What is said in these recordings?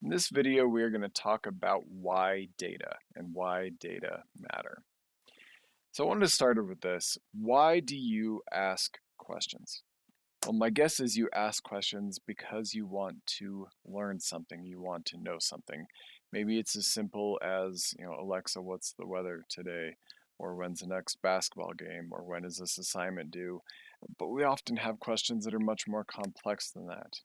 In this video, we are going to talk about why data and why data matter. So I wanted to start with this. Why do you ask questions? Well, my guess is you ask questions because you want to learn something, you want to know something. Maybe it's as simple as, Alexa, what's the weather today? Or when's the next basketball game? Or when is this assignment due? But we often have questions that are much more complex than that.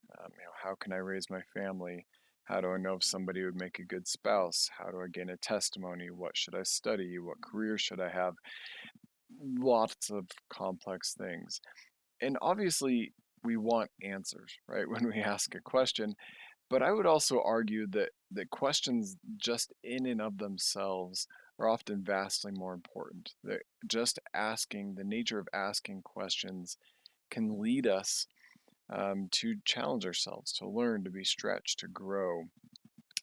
How can I raise my family? How do I know if somebody would make a good spouse? How do I gain a testimony? What should I study? What career should I have? Lots of complex things. And obviously, we want answers, right, when we ask a question. But I would also argue that questions just in and of themselves are often vastly more important. That just asking, the nature of asking questions can lead us to challenge ourselves, to learn, to be stretched, to grow.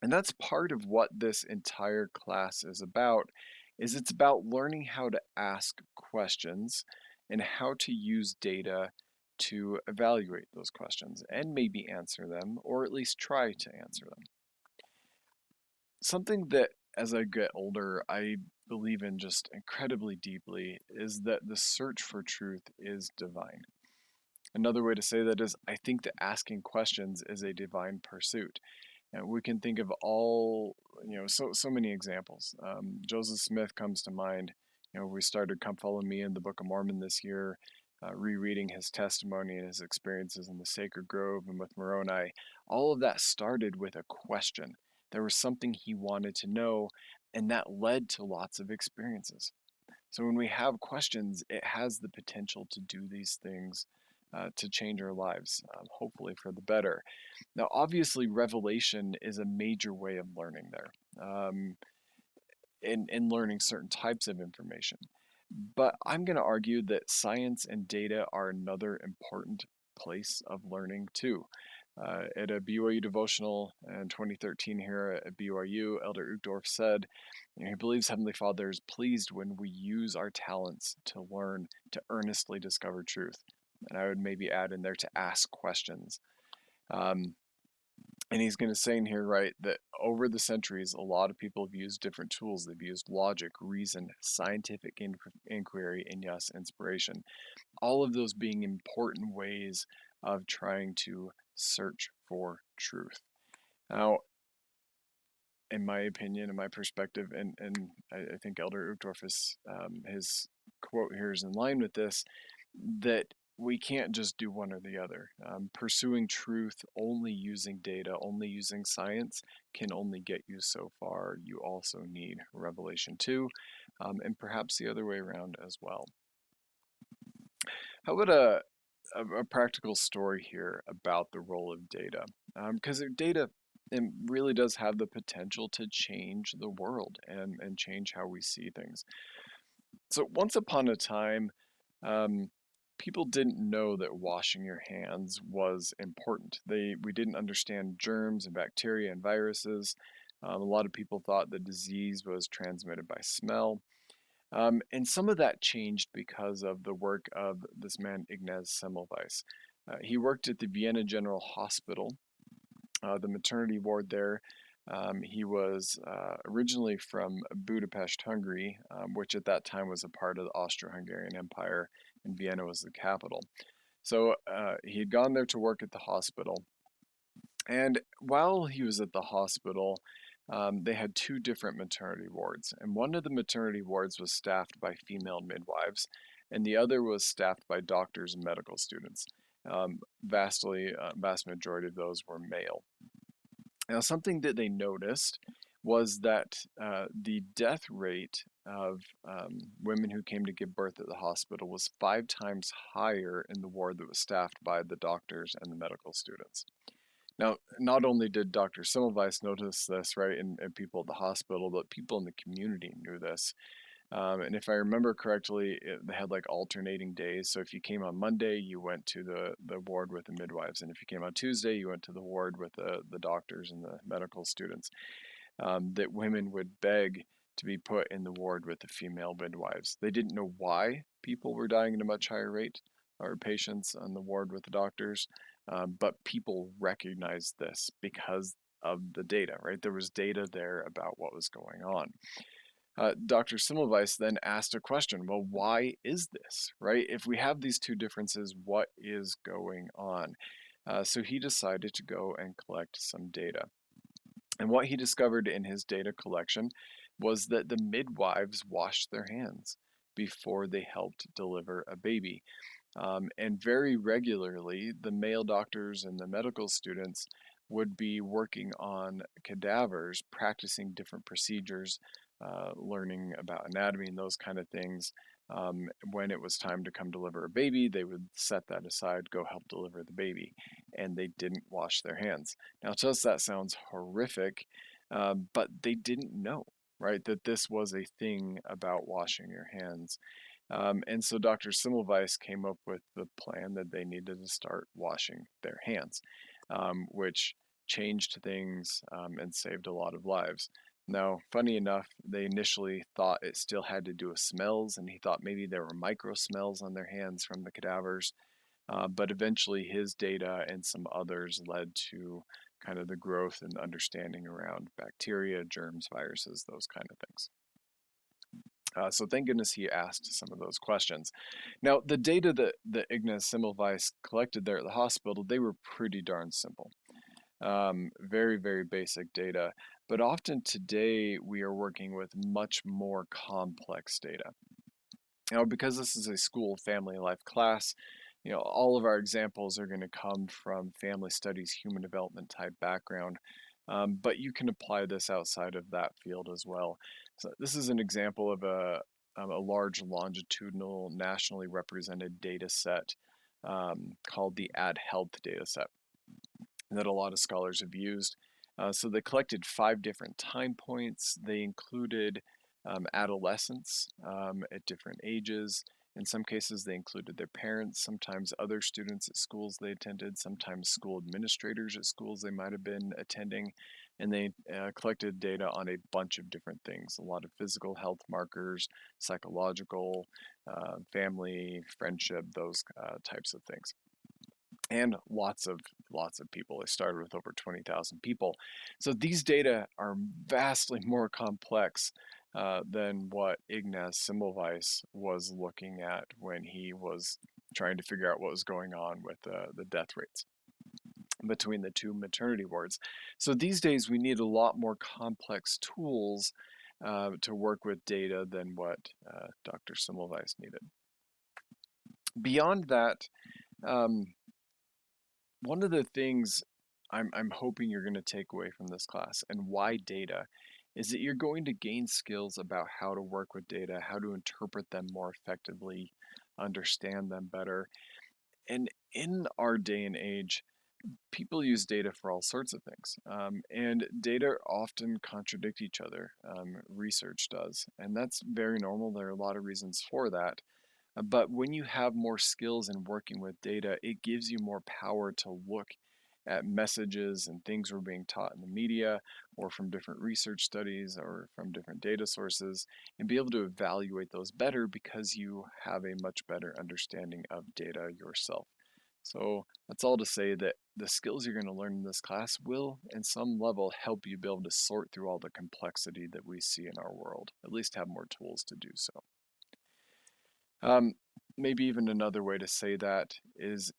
And that's part of what this entire class is about, is it's about learning how to ask questions and how to use data to evaluate those questions and maybe answer them, or at least try to answer them. Something that as I get older, I believe in just incredibly deeply is that the search for truth is divine. Another way to say that is I think that asking questions is a divine pursuit. And we can think of all, so many examples. Joseph Smith comes to mind. We started Come Follow Me in the Book of Mormon this year, rereading his testimony and his experiences in the Sacred Grove and with Moroni. All of that started with a question. There was something he wanted to know, and that led to lots of experiences. So when we have questions, it has the potential to do these things to change our lives, hopefully for the better. Now, obviously, revelation is a major way of learning there, in learning certain types of information. But I'm going to argue that science and data are another important place of learning too. At a BYU devotional in 2013 here at BYU, Elder Uchtdorf said, he believes Heavenly Father is pleased when we use our talents to learn, to earnestly discover truth. And I would maybe add in there to ask questions. Um, and he's going to say in here, right, that over the centuries, a lot of people have used different tools. They've used logic, reason, scientific inquiry, and yes, inspiration. All of those being important ways of trying to search for truth. Now, in my opinion, in my perspective, and I think Elder Uchtdorf is, his quote here is in line with this, that we can't just do one or the other. Pursuing truth only using data, only using science can only get you so far. You also need revelation too, and perhaps the other way around as well. How about a practical story here about the role of data? Because data, it really does have the potential to change the world and change how we see things. So once upon a time, um, people didn't know that washing your hands was important. We didn't understand germs and bacteria and viruses. A lot of people thought the disease was transmitted by smell. And some of that changed because of the work of this man, Ignaz Semmelweis. He worked at the Vienna General Hospital, the maternity ward there. He was originally from Budapest, Hungary, which at that time was a part of the Austro-Hungarian Empire, and Vienna was the capital. So he had gone there to work at the hospital. And while he was at the hospital, they had two different maternity wards. And one of the maternity wards was staffed by female midwives, and the other was staffed by doctors and medical students. Vast majority of those were male. Now, something that they noticed was that the death rate of women who came to give birth at the hospital was 5 times higher in the ward that was staffed by the doctors and the medical students. Now, not only did Dr. Semmelweis notice this, right, and people at the hospital, but people in the community knew this. And if I remember correctly, they had like alternating days. So if you came on Monday, you went to the ward with the midwives. And if you came on Tuesday, you went to the ward with the doctors and the medical students. That women would beg to be put in the ward with the female midwives. They didn't know why people were dying at a much higher rate, or patients on the ward with the doctors, but people recognized this because of the data, right? There was data there about what was going on. Dr. Semmelweis then asked a question, well, why is this, right? If we have these two differences, what is going on? So he decided to go and collect some data. And what he discovered in his data collection was that the midwives washed their hands before they helped deliver a baby. And very regularly, the male doctors and the medical students would be working on cadavers, practicing different procedures, learning about anatomy and those kind of things. When it was time to come deliver a baby, they would set that aside, go help deliver the baby, and they didn't wash their hands. Now, to us, that sounds horrific, but they didn't know, right, that this was a thing about washing your hands. And so Dr. Semmelweis came up with the plan that they needed to start washing their hands, which changed things and saved a lot of lives. Now, funny enough, they initially thought it still had to do with smells, and he thought maybe there were micro smells on their hands from the cadavers. But eventually, his data and some others led to kind of the growth and understanding around bacteria, germs, viruses, those kind of things. So thank goodness he asked some of those questions. Now, the data that Ignaz Semmelweis collected there at the hospital, they were pretty darn simple. Very, very basic data. But often today, we are working with much more complex data. Now, because this is a school family life class, all of our examples are going to come from family studies, human development type background. But you can apply this outside of that field as well. So this is an example of a large longitudinal, nationally represented data set called the AdHealth data set that a lot of scholars have used. So they collected 5 different time points. They included adolescents at different ages. In some cases, they included their parents, sometimes other students at schools they attended, sometimes school administrators at schools they might have been attending. And they collected data on a bunch of different things, a lot of physical health markers, psychological, family, friendship, those types of things. And lots of people. They started with over 20,000 people. So these data are vastly more complex than what Ignaz Semmelweis was looking at when he was trying to figure out what was going on with the death rates between the two maternity wards. So these days we need a lot more complex tools to work with data than what Dr. Semmelweis needed. Beyond that, um, one of the things I'm hoping you're going to take away from this class and why data is that you're going to gain skills about how to work with data, how to interpret them more effectively, understand them better. And in our day and age, people use data for all sorts of things. And data often contradict each other, research does. And that's very normal. There are a lot of reasons for that. But when you have more skills in working with data, it gives you more power to look at messages and things we're being taught in the media or from different research studies or from different data sources and be able to evaluate those better because you have a much better understanding of data yourself. So that's all to say that the skills you're going to learn in this class will, in some level, help you be able to sort through all the complexity that we see in our world, at least have more tools to do so. Um, Maybe even another way to say that is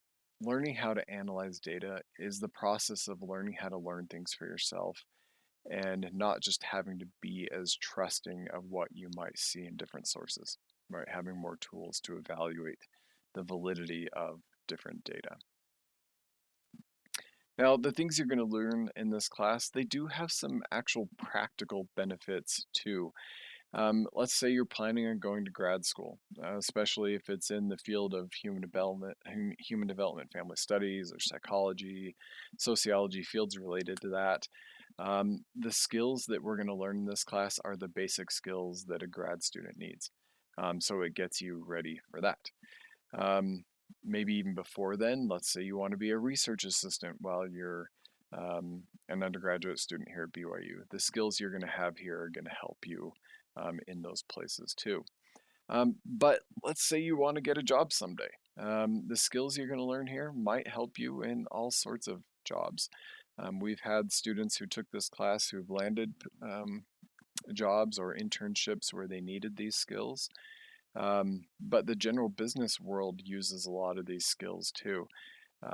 learning how to analyze data is the process of learning how to learn things for yourself and not just having to be as trusting of what you might see in different sources, right? Having more tools to evaluate the validity of different data. Now, the things you're going to learn in this class, they do have some actual practical benefits too. Let's say you're planning on going to grad school, especially if it's in the field of human development, family studies, or psychology, sociology, fields related to that. The skills that we're going to learn in this class are the basic skills that a grad student needs. So it gets you ready for that. Um, Maybe even before then, let's say you want to be a research assistant while you're an undergraduate student here at BYU. The skills you're going to have here are going to help you in those places too. But let's say you want to get a job someday. The skills you're going to learn here might help you in all sorts of jobs. We've had students who took this class who've landed jobs or internships where they needed these skills. But the general business world uses a lot of these skills too.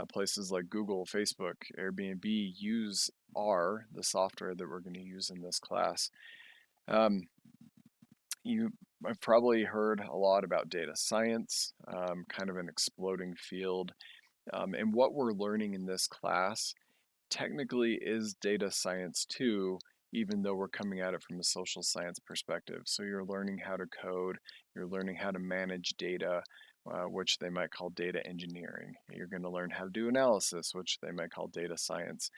Places like Google, Facebook, Airbnb use R, the software that we're going to use in this class. Um, I've probably heard a lot about data science, kind of an exploding field. And what we're learning in this class technically is data science too, even though we're coming at it from a social science perspective. So you're learning how to code, you're learning how to manage data, which they might call data engineering. You're going to learn how to do analysis, which they might call data science.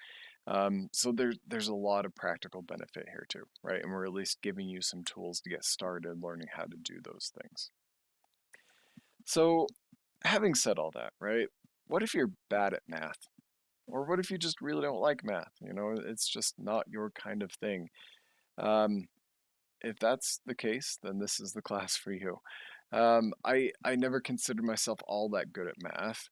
So there's a lot of practical benefit here too, right? And we're at least giving you some tools to get started learning how to do those things. So having said all that, right? What if you're bad at math? Or what if you just really don't like math? You know, it's just not your kind of thing. Um, if that's the case, then this is the class for you. I never considered myself all that good at math.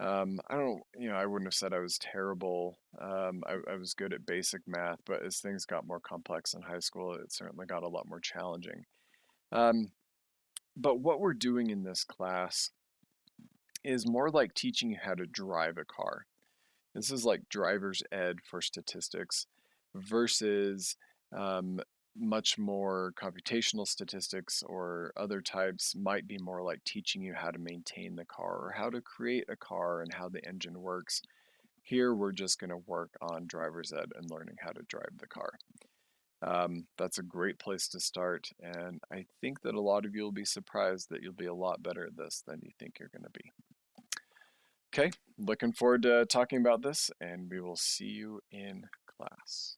I don't, I wouldn't have said I was terrible. I was good at basic math, but as things got more complex in high school, it certainly got a lot more challenging. Um, but what we're doing in this class is more like teaching you how to drive a car. This is like driver's ed for statistics versus um, much more computational statistics or other types might be more like teaching you how to maintain the car or how to create a car and how the engine works. Here, we're just going to work on driver's ed and learning how to drive the car. That's a great place to start, and I think that a lot of you will be surprised that you'll be a lot better at this than you think you're going to be. Okay, looking forward to talking about this, and we will see you in class.